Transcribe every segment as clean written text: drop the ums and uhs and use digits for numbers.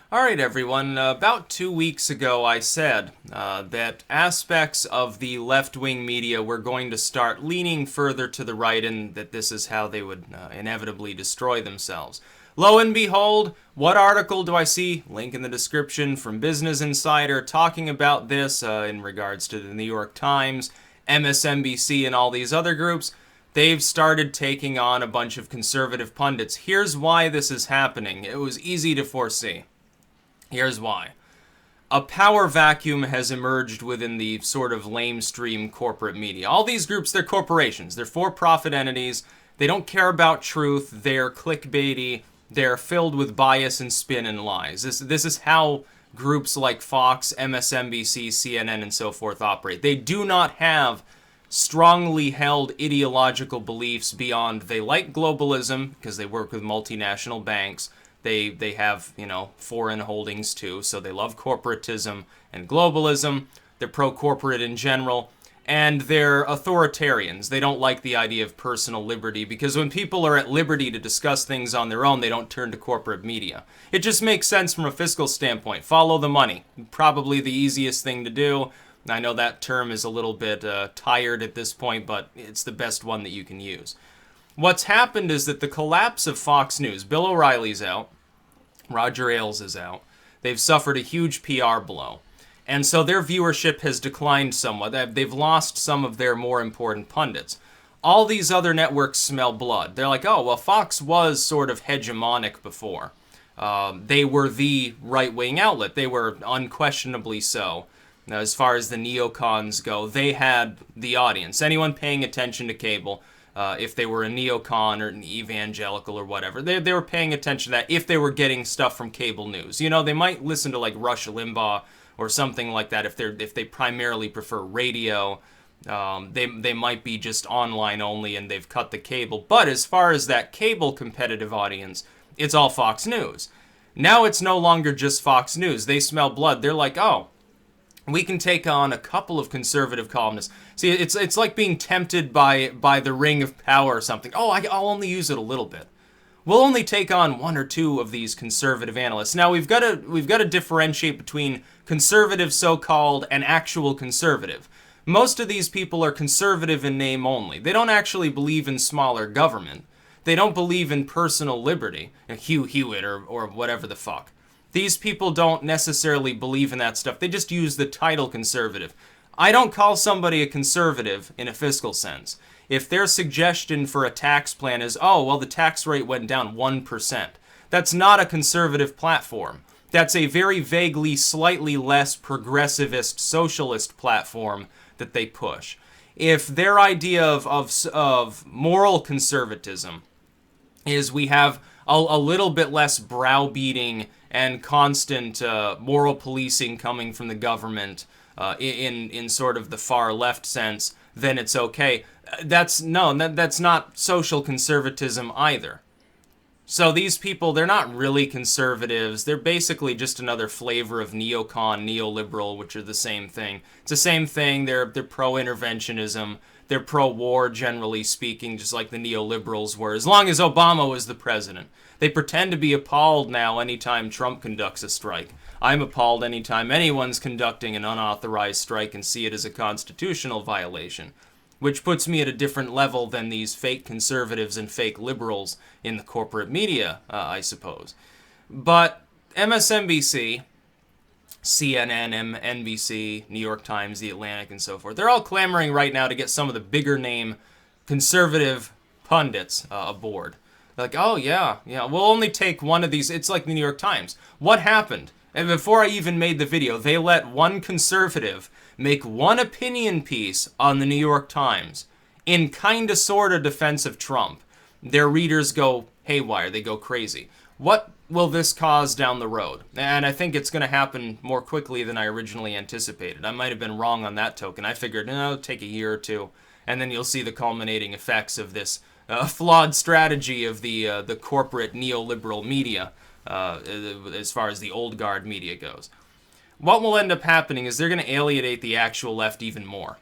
All right, everyone. About 2 weeks ago, I said that aspects of the left-wing media were going to start leaning further to the right, and that this is how they would inevitably destroy themselves. Lo and behold, what article do I see? Link in the description from Business Insider talking about this in regards to the New York Times, MSNBC, and all these other groups. They've started taking on a bunch of conservative pundits. Here's why this is happening. It was easy to foresee. Here's why. A power vacuum has emerged within the sort of lamestream corporate media. All these groups, they're corporations. They're for-profit entities. They don't care about truth. They're clickbaity. They're filled with bias and spin and lies. This is how groups like Fox, MSNBC, CNN, and so forth operate. They do not have strongly held ideological beliefs beyond they like globalism because they work with multinational banks. They have, foreign holdings too, so they love corporatism and globalism. They're pro-corporate in general, and they're authoritarians. They don't like the idea of personal liberty because when people are at liberty to discuss things on their own, they don't turn to corporate media. It just makes sense from a fiscal standpoint. Follow the money. Probably the easiest thing to do. I know that term is a little bit tired at this point, but it's the best one that you can use. What's happened is that the collapse of Fox News, Bill O'Reilly's out, Roger Ailes is out. They've suffered a huge PR blow. And so their viewership has declined somewhat. They've lost some of their more important pundits. All these other networks smell blood. They're like, oh, well, Fox was sort of hegemonic before. They were the right-wing outlet. They were unquestionably so. Now, as far as the neocons go, they had the audience. Anyone paying attention to cable, if they were a neocon or an evangelical or whatever, they were paying attention to that if they were getting stuff from cable news. They might listen to like Rush Limbaugh or something like that if they primarily prefer radio. They might be just online only and they've cut the cable. But as far as that cable competitive audience, it's all Fox News. Now it's no longer just Fox News. They smell blood. They're like, oh, we can take on a couple of conservative columnists. See, it's like being tempted by the ring of power or something. Oh, I'll only use it a little bit. We'll only take on one or two of these conservative analysts. Now we've got to differentiate between conservative so-called and actual conservative. Most of these people are conservative in name only. They don't actually believe in smaller government. They don't believe in personal liberty, Hugh Hewitt or whatever the fuck. These people don't necessarily believe in that stuff. They just use the title conservative. I don't call somebody a conservative in a fiscal sense. If their suggestion for a tax plan is, oh, well, the tax rate went down 1%, that's not a conservative platform. That's a very vaguely, slightly less progressivist socialist platform that they push. If their idea of moral conservatism is we have a little bit less browbeating and constant moral policing coming from the government in sort of the far left sense, then it's okay. That's not social conservatism either. So these people, they're not really conservatives. They're basically just another flavor of neocon, neoliberal, which are the same thing. It's the same thing. They're pro-interventionism. They're pro-war, generally speaking, just like the neoliberals were, as long as Obama was the president. They pretend to be appalled now anytime Trump conducts a strike. I'm appalled anytime anyone's conducting an unauthorized strike and see it as a constitutional violation, which puts me at a different level than these fake conservatives and fake liberals in the corporate media, I suppose. But MSNBC, CNN, NBC, New York Times, The Atlantic, and so forth, they're all clamoring right now to get some of the bigger name conservative pundits aboard. They're like, oh, yeah, we'll only take one of these. It's like the New York Times. What happened? And before I even made the video, they let one conservative make one opinion piece on the New York Times in kind of sort of defense of Trump. Their readers go haywire. They go crazy. What will this cause down the road? And I think it's going to happen more quickly than I originally anticipated. I might have been wrong on that token. I figured, no, it'll take a year or two, and then you'll see the culminating effects of this flawed strategy of the corporate neoliberal media as far as the old guard media goes. What will end up happening is they're going to alienate the actual left even more.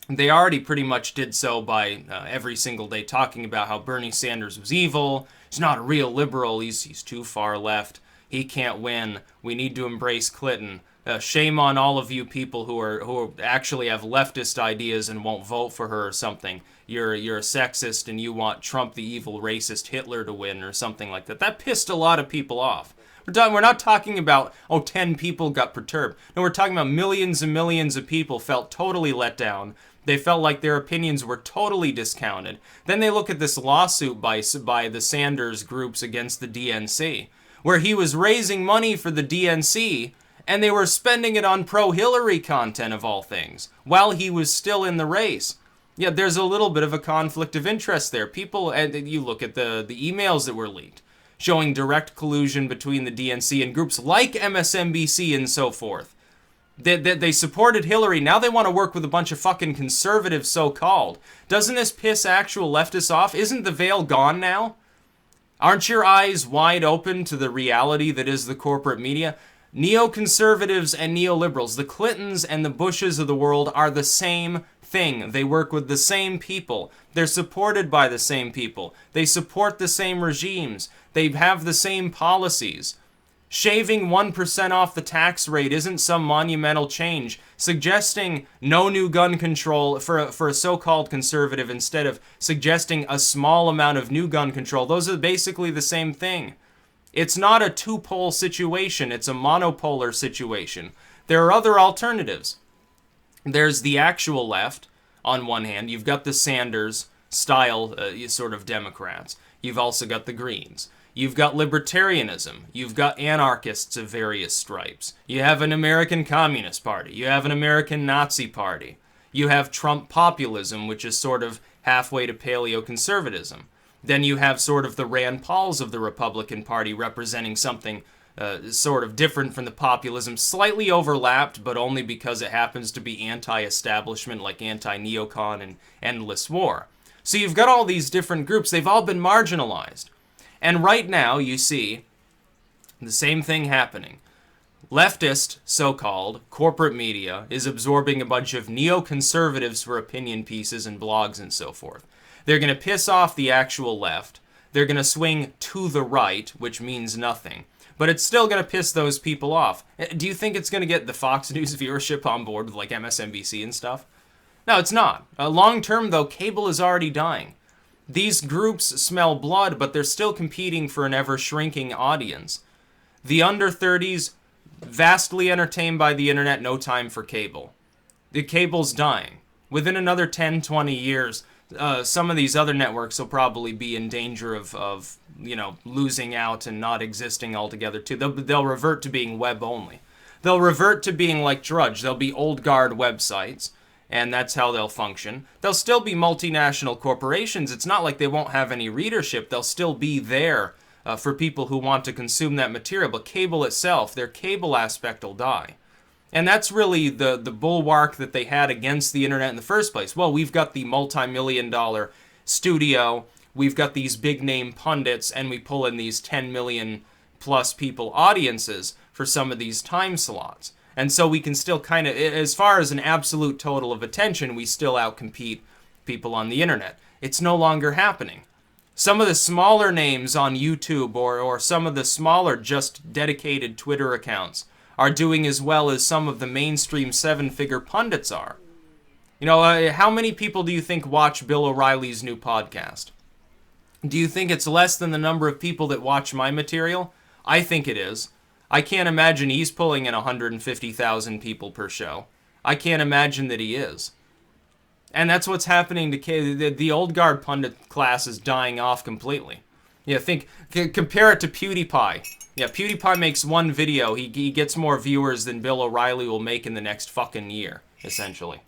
They already pretty much did so by every single day talking about how Bernie Sanders was evil. He's not a real liberal. He's too far left. He can't win. We need to embrace Clinton. Shame on all of you people who actually have leftist ideas and won't vote for her or something. You're a sexist and you want Trump, the evil racist Hitler, to win or something like that. That pissed a lot of people off. We're not talking about, 10 people got perturbed. No, we're talking about millions and millions of people felt totally let down. They felt like their opinions were totally discounted. Then they look at this lawsuit by the Sanders groups against the DNC, where he was raising money for the DNC, and they were spending it on pro-Hillary content, of all things, while he was still in the race. Yeah, there's a little bit of a conflict of interest there. People, and you look at the emails that were leaked, showing direct collusion between the DNC and groups like MSNBC and so forth. They supported Hillary. Now they want to work with a bunch of fucking conservatives, so-called. Doesn't this piss actual leftists off? Isn't the veil gone now? Aren't your eyes wide open to the reality that is the corporate media? Neoconservatives and neoliberals, the Clintons and the Bushes of the world, are the same thing. They work with the same people. They're supported by the same people. They support the same regimes. They have the same policies. Shaving 1% off the tax rate isn't some monumental change. Suggesting no new gun control for a so-called conservative instead of suggesting a small amount of new gun control, those are basically the same thing. It's not a two-pole situation, it's a monopolar situation. There are other alternatives. There's the actual left, on one hand. You've got the Sanders-style sort of Democrats. You've also got the Greens. You've got libertarianism. You've got anarchists of various stripes. You have an American Communist Party. You have an American Nazi Party. You have Trump populism, which is sort of halfway to paleoconservatism. Then you have sort of the Rand Pauls of the Republican Party representing something sort of different from the populism, slightly overlapped, but only because it happens to be anti-establishment, like anti-neocon and endless war. So you've got all these different groups. They've all been marginalized. And right now, you see the same thing happening. Leftist, so-called, corporate media is absorbing a bunch of neoconservatives for opinion pieces and blogs and so forth. They're going to piss off the actual left. They're going to swing to the right, which means nothing. But it's still going to piss those people off. Do you think it's going to get the Fox News viewership on board with like MSNBC and stuff? No, it's not. Long-term, though, cable is already dying. These groups smell blood, but they're still competing for an ever-shrinking audience. The under-30s, vastly entertained by the internet, no time for cable. The cable's dying. Within another 10, 20 years, some of these other networks will probably be in danger of losing out and not existing altogether, too. They'll revert to being web-only. They'll revert to being like Drudge. They'll be old guard websites. And that's how they'll function. They'll still be multinational corporations. It's not like they won't have any readership. They'll still be there for people who want to consume that material. But cable itself, their cable aspect will die. And that's really the bulwark that they had against the internet in the first place. Well, we've got the multi-million-dollar studio. We've got these big-name pundits. And we pull in these 10 million-plus people audiences for some of these time slots. And so we can still kind of, as far as an absolute total of attention, we still outcompete people on the internet. It's no longer happening. Some of the smaller names on YouTube or some of the smaller just dedicated Twitter accounts are doing as well as some of the mainstream seven-figure pundits are. How many people do you think watch Bill O'Reilly's new podcast? Do you think it's less than the number of people that watch my material? I think it is. I can't imagine he's pulling in 150,000 people per show. I can't imagine that he is. And that's what's happening to the old guard pundit class is dying off completely. Compare it to PewDiePie. Yeah, PewDiePie makes one video. He gets more viewers than Bill O'Reilly will make in the next fucking year, essentially.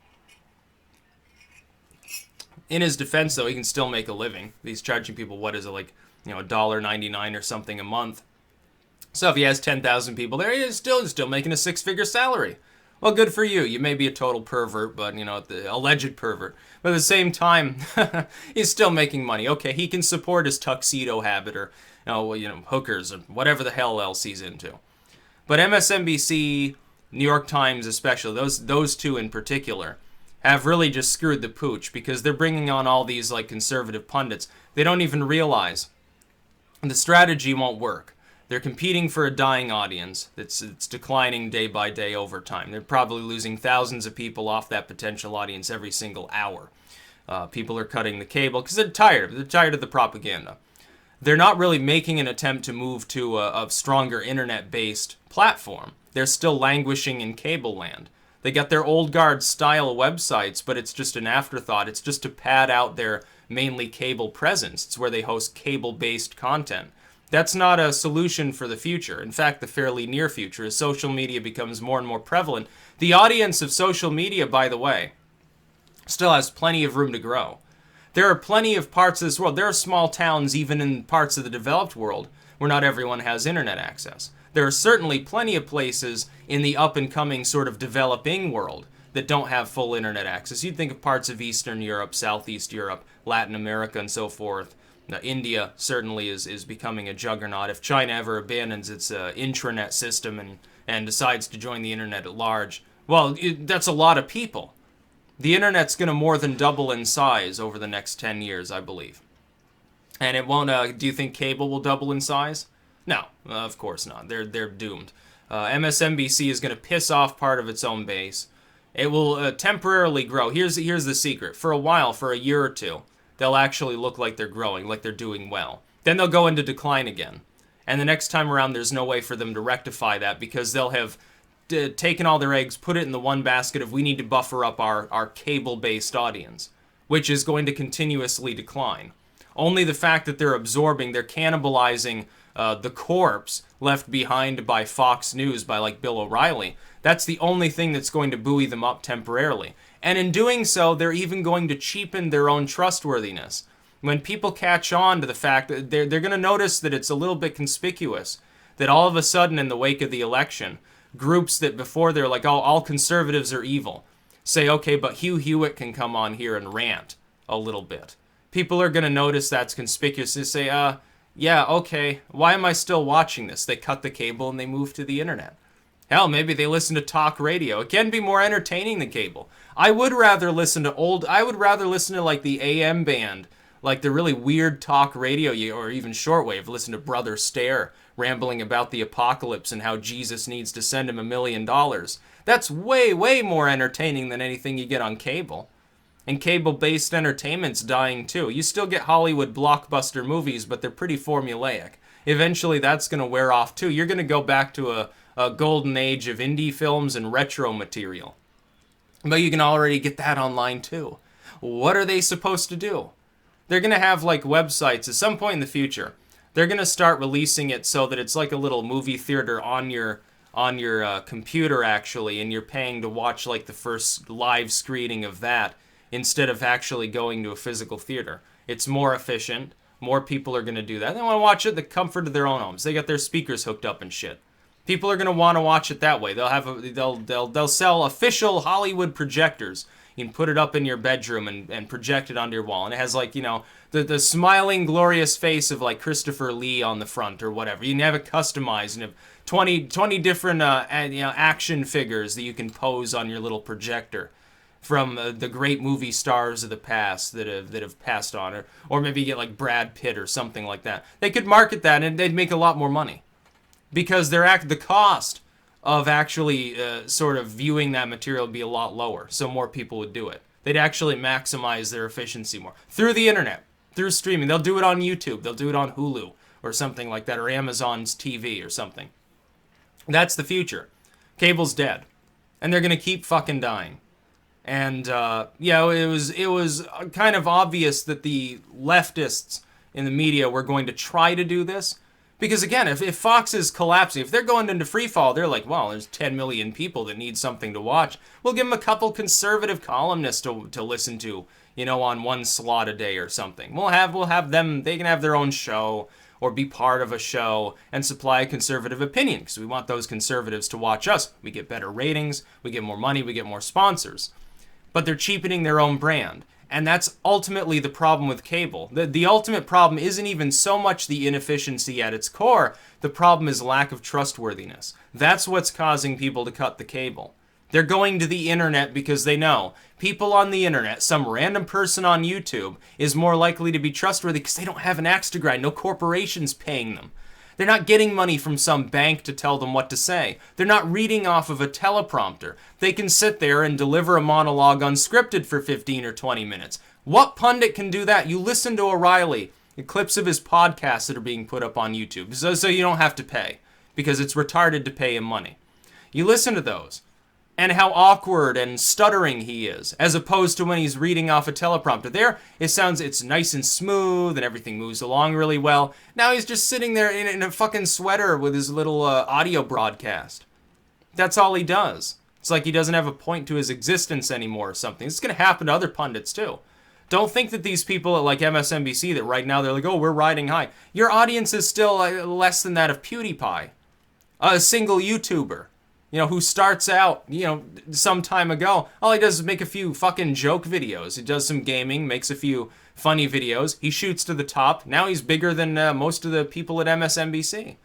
In his defense, though, he can still make a living. He's charging people, $1.99 or something a month. So if he has 10,000 people there, he's still making a six-figure salary. Well, good for you. You may be a total pervert, but, the alleged pervert. But at the same time, he's still making money. Okay, he can support his tuxedo habit or, hookers or whatever the hell else he's into. But MSNBC, New York Times especially, those two in particular, have really just screwed the pooch because they're bringing on all these, conservative pundits. They don't even realize the strategy won't work. They're competing for a dying audience it's declining day by day over time. They're probably losing thousands of people off that potential audience every single hour. People are cutting the cable because they're tired. They're tired of the propaganda. They're not really making an attempt to move to a stronger internet-based platform. They're still languishing in cable land. They got their old guard style websites, but it's just an afterthought. It's just to pad out their mainly cable presence. It's where they host cable-based content. That's not a solution for the future. In fact, the fairly near future, as social media becomes more and more prevalent. The audience of social media, by the way, still has plenty of room to grow. There are plenty of parts of this world. There are small towns, even in parts of the developed world, where not everyone has internet access. There are certainly plenty of places in the up-and-coming sort of developing world that don't have full internet access. You'd think of parts of Eastern Europe, Southeast Europe, Latin America, and so forth. Now, India certainly is becoming a juggernaut. If China ever abandons its intranet system and decides to join the internet at large, well, that's a lot of people. The internet's going to more than double in size over the next 10 years, I believe. And it won't, do you think cable will double in size? No, of course not. They're doomed. MSNBC is going to piss off part of its own base. It will temporarily grow. Here's the secret. For a while, for a year or two, they'll actually look like they're growing, like they're doing well. Then they'll go into decline again. And the next time around, there's no way for them to rectify that because they'll have taken all their eggs, put it in the one basket of we need to buffer up our cable-based audience, which is going to continuously decline. Only the fact that they're cannibalizing the corpse left behind by Fox News, by like Bill O'Reilly, that's the only thing that's going to buoy them up temporarily. And in doing so, they're even going to cheapen their own trustworthiness. When people catch on to the fact that they're going to notice that it's a little bit conspicuous, that all of a sudden in the wake of the election, groups that before they're like, oh, all conservatives are evil, say, okay, but Hugh Hewitt can come on here and rant a little bit. People are going to notice that's conspicuous and say, yeah, okay, why am I still watching this? They cut the cable and they move to the internet. Hell, maybe they listen to talk radio. It can be more entertaining than cable. I would rather listen to like the AM band, like the really weird talk radio, or even shortwave. Listen to Brother Stare rambling about the apocalypse and how Jesus needs to send him $1 million. That's way, way more entertaining than anything you get on cable. And cable-based entertainment's dying too. You still get Hollywood blockbuster movies, but they're pretty formulaic. Eventually that's going to wear off too. You're going to go back to a golden age of indie films and retro material. But you can already get that online too. What are they supposed to do? They're going to have like websites at some point in the future. They're going to start releasing it so that it's like a little movie theater on your computer actually, and you're paying to watch like the first live screening of that instead of actually going to a physical theater. It's more efficient. More people are going to do that. They want to watch it in the comfort of their own homes. They got their speakers hooked up and shit. People are going to want to watch it that way. They'll sell official Hollywood projectors. You can put it up in your bedroom and project it onto your wall. And it has like, you know, the smiling, glorious face of like Christopher Lee on the front or whatever. You can have it customized and have 20 different action figures that you can pose on your little projector from the great movie stars of the past that have passed on. Or maybe you get like Brad Pitt or something like that. They could market that and they'd make a lot more money. Because the cost of actually sort of viewing that material would be a lot lower, so more people would do it. They'd actually maximize their efficiency more. Through the internet, through streaming. They'll do it on YouTube, they'll do it on Hulu, or something like that, or Amazon's TV or something. That's the future. Cable's dead. And they're going to keep fucking dying. And, it was kind of obvious that the leftists in the media were going to try to do this. Because again, if Fox is collapsing, if they're going into free fall, they're like, well, there's 10 million people that need something to watch. We'll give them a couple conservative columnists to listen to, you know, on one slot a day or something. We'll have them, they can have their own show or be part of a show and supply a conservative opinion because we want those conservatives to watch us. We get better ratings, we get more money, we get more sponsors. But they're cheapening their own brand. And that's ultimately the problem with cable. The ultimate problem isn't even so much the inefficiency at its core. The problem is lack of trustworthiness. That's what's causing people to cut the cable. They're going to the internet because they know people on the internet, some random person on YouTube, is more likely to be trustworthy because they don't have an axe to grind. No corporation's paying them. They're not getting money from some bank to tell them what to say. They're not reading off of a teleprompter. They can sit there and deliver a monologue unscripted for 15 or 20 minutes. What pundit can do that? You listen to O'Reilly, clips of his podcasts that are being put up on YouTube, so you don't have to pay, because it's retarded to pay him money. You listen to those, and how awkward and stuttering he is, as opposed to when he's reading off a teleprompter. There, it's nice and smooth, and everything moves along really well. Now he's just sitting there in a fucking sweater with his little audio broadcast. That's all he does. It's like he doesn't have a point to his existence anymore or something. This is going to happen to other pundits, too. Don't think that these people at like MSNBC that right now they're like, oh, we're riding high. Your audience is still less than that of PewDiePie, a single YouTuber. Who starts out, some time ago. All he does is make a few fucking joke videos. He does some gaming, makes a few funny videos. He shoots to the top. Now he's bigger than most of the people at MSNBC.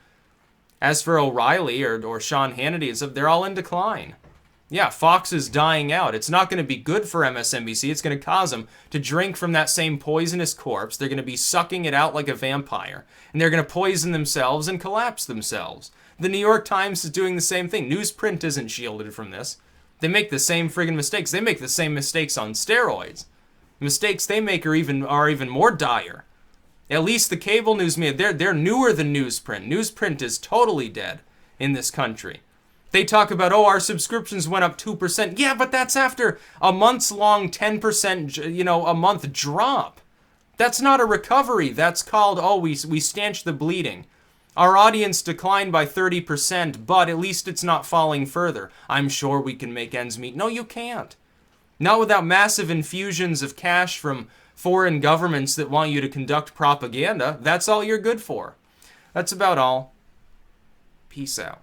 As for O'Reilly or Sean Hannity, they're all in decline. Yeah, Fox is dying out. It's not going to be good for MSNBC. It's going to cause them to drink from that same poisonous corpse. They're going to be sucking it out like a vampire. And they're going to poison themselves and collapse themselves. The New York Times is doing the same thing. Newsprint isn't shielded from this. They make the same friggin' mistakes. They make the same mistakes on steroids. The mistakes they make are even more dire. At least the cable news media, they're newer than newsprint. Newsprint is totally dead in this country. They talk about, our subscriptions went up 2%. Yeah, but that's after a months-long 10%, a month drop. That's not a recovery. That's called, we stanched the bleeding. Our audience declined by 30%, but at least it's not falling further. I'm sure we can make ends meet. No, you can't. Not without massive infusions of cash from foreign governments that want you to conduct propaganda. That's all you're good for. That's about all. Peace out.